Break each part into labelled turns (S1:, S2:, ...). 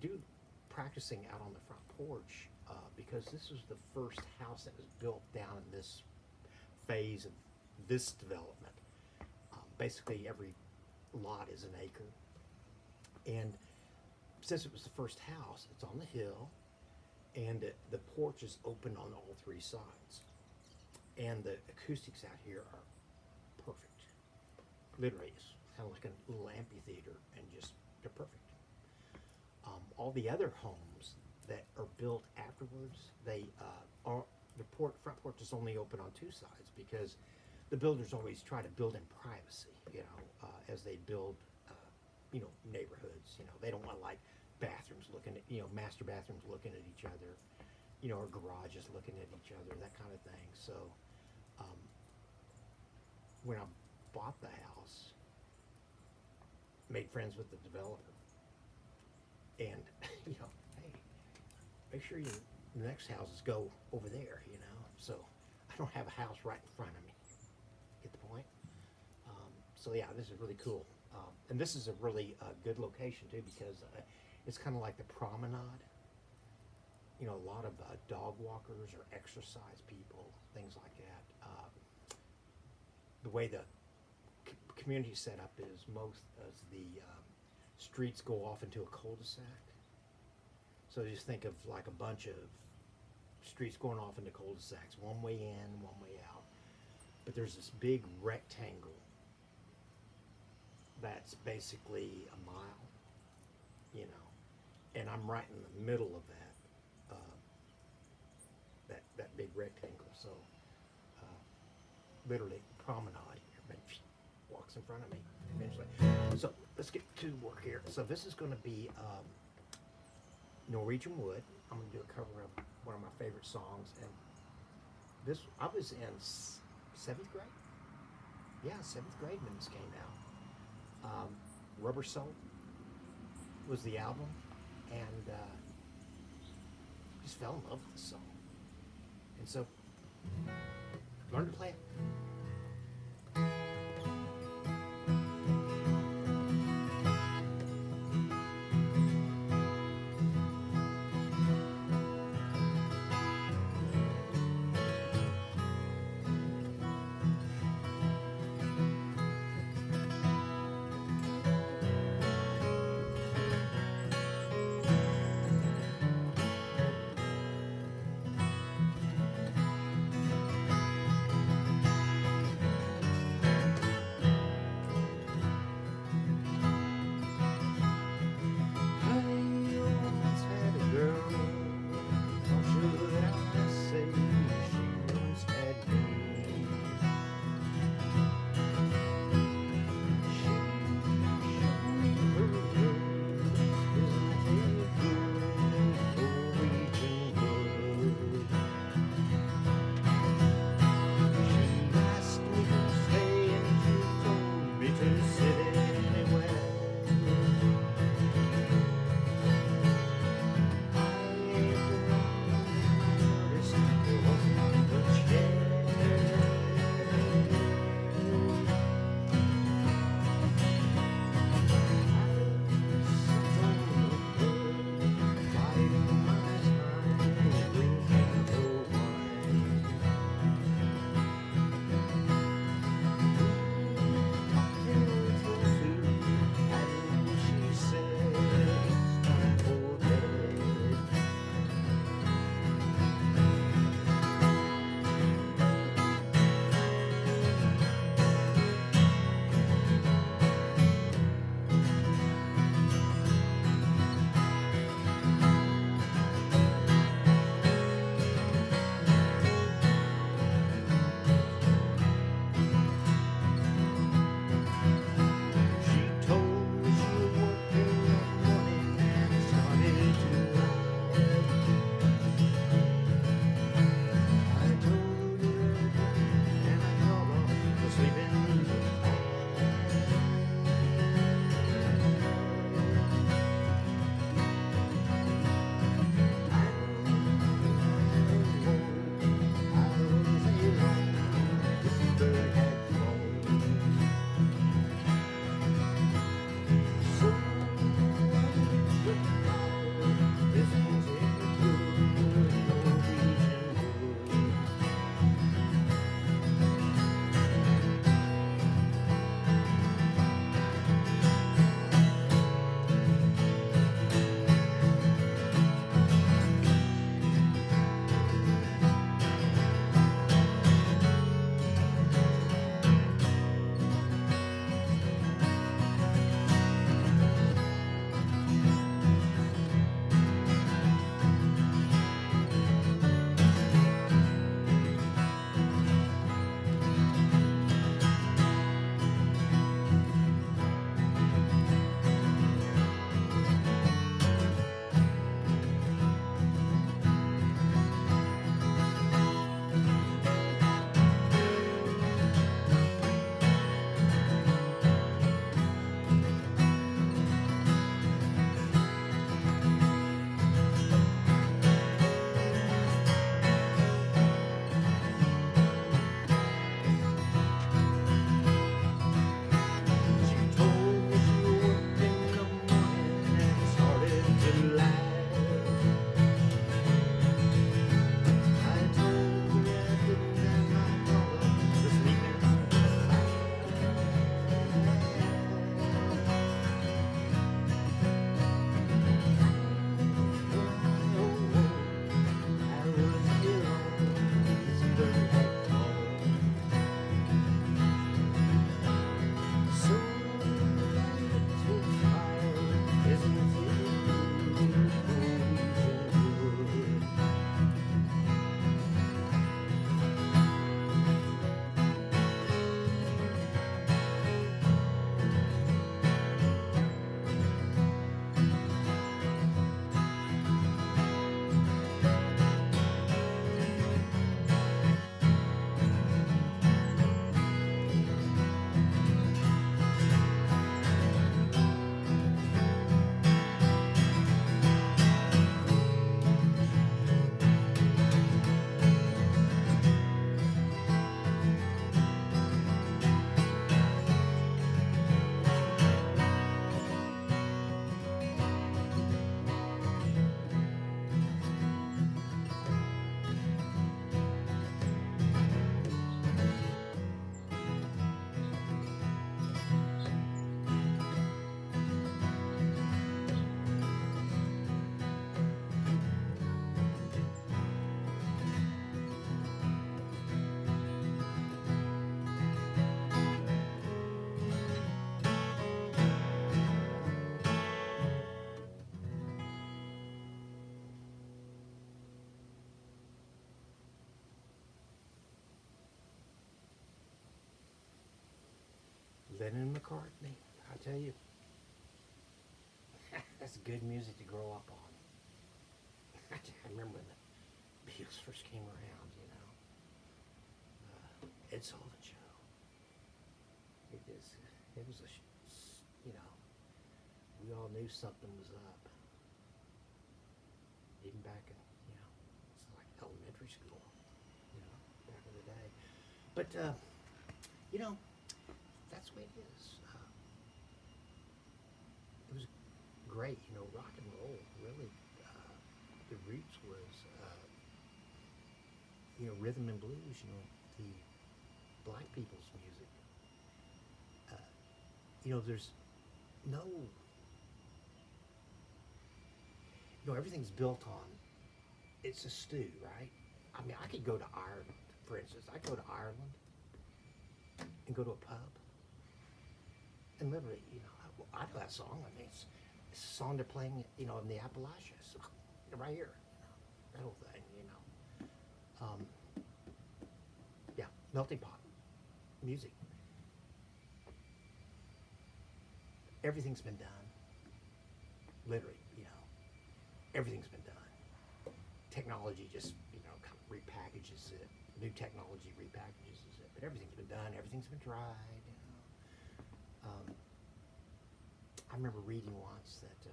S1: do practicing out on the front porch because this was the first house that was built down in this phase of this development. Basically, every lot is an acre, and since it was the first house, it's on the hill, and the porch is open on all three sides, and the acoustics out here are perfect. Literally, it's kind of like a little amphitheater, and just they're perfect. All the other homes that are built afterwards, they are front porch is only open on two sides because the builders always try to build in privacy, as they build, neighborhoods. They don't want like bathrooms looking at, master bathrooms looking at each other, or garages looking at each other, that kind of thing. So when I bought the house, made friends with the developer, and hey, make sure the next houses go over there, so I don't have a house right in front of me. Get the point? So yeah, this is really cool, and this is a really good location too because it's kind of like the promenade. A lot of dog walkers or exercise people, things like that. The way the community set up is most as the streets go off into a cul-de-sac. So just think of like a bunch of streets going off into cul-de-sacs, one way in, one way out. But there's this big rectangle that's basically a mile, and I'm right in the middle of that big rectangle. So literally promenade here, walks in front of me eventually. So let's get to work here. So this is going to be Norwegian Wood. I'm going to do a cover of one of my favorite songs, and this I was in seventh grade. Yeah, seventh grade when this came out. Rubber Soul was the album, and just fell in love with the song, and so learned to play it. Lennon and McCartney, I tell you, that's good music to grow up on. I remember when the Beatles first came around, you know. Ed Sullivan Show. It was you know, we all knew something was up. Even back in, you know, it's like elementary school, you know, back in the day. But, you know, that's the way it is. It was great, you know, rock and roll, really. The roots was, you know, rhythm and blues, you know, the black people's music. You know, there's no, you know, everything's built on, it's a stew, right? I mean, I could go to Ireland, for instance. I go to Ireland and go to a pub and literally, you know, I know that song. I mean, it's a song they're playing, you know, in the Appalachians, right here, you know, that whole thing, you know. Yeah, melting pot, music. Everything's been done, literally, you know, everything's been done. Technology just, you know, kind of repackages it. New technology repackages it, but everything's been done, everything's been tried, you know. I remember reading once that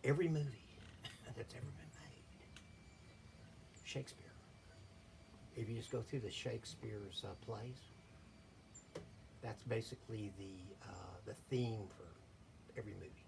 S1: every movie that's ever been made, Shakespeare, if you just go through the Shakespeare's plays, that's basically the theme for every movie.